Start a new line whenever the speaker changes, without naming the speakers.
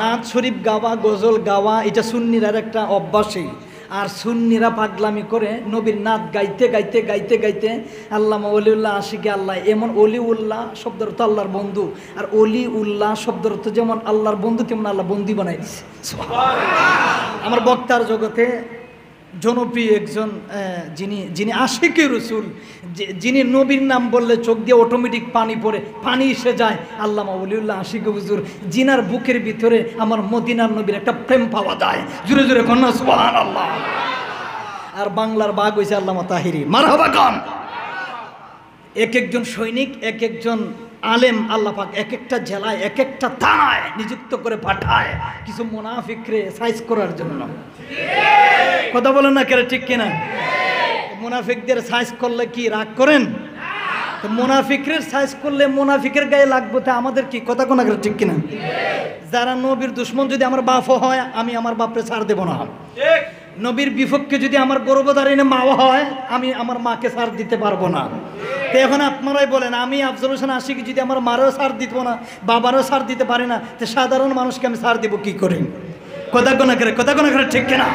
নাত শরীফ গাওয়া, গজল গাওয়া এটা সুন্নিরার একটা অভ্যাসই। আর সুন্নিরা পাগলামি করে নবীর নাত গাইতে গাইতে গাইতে গাইতে আল্লামা অলিউল্লাহ আশিকে আল্লাহ, এমন অলিউল্লাহ শব্দের অর্থ আল্লাহর বন্ধু, আর অলি উল্লাহ শব্দের অর্থ যেমন আল্লাহর বন্ধু তেমন আল্লাহ বন্দী বানাই দিচ্ছে। আমার বক্তার জগতে জনপ্রিয় একজন যিনি আশিকে রসুল, যিনি নবীর নাম বললে চোখ দিয়ে অটোমেটিক পানি পড়ে, পানি এসে যায়, আল্লামা ওলিউল্লাহ আশিকে হুজুর, জিনার বুকের ভিতরে আমার মদিনার নবীর একটা প্রেম পাওয়া যায়। জুড়ে জুড়ে কন্যা সুবহানাল্লাহ। আর বাংলার বাঘ হয়েছে আল্লামা তাহিরি, মারহাবা গান। এক একজন সৈনিক, এক একজন আলেম আল্লাহ পাক এক একটা জেলায় এক একটা থানায় নিযুক্ত করে পাঠায় কিছু মুনাফিকরে সাইজ করার জন্য। কথা বলেন না কেন, ঠিক কিনা? মুনাফিকদের সাইজ করলে কি রাগ করেন? তো মুনাফিকের সাইজ করলে মুনাফিকের গায়ে লাগবে, তা আমাদের কি? কথা কোনা করে, ঠিক কিনা? যারা নবীর দুশ্মন যদি আমার বাপও হয়, আমি আমার বাপরে ছাড় দেব না। নবীর বিপক্ষে যদি আমার গর্ভধারিণী মা হয়, আমি আমার মাকে ছাড় দিতে পারবো না। তো এখন আপনারাই বলেন, আমি আফজল হোসেন আশিকি যদি আমার মারও ছাড় দিত না, বাবারও ছাড় দিতে পারি না, তো সাধারণ মানুষকে আমি ছাড় দিব কি করে? কথা কোনা করে, ঠিক কিনা?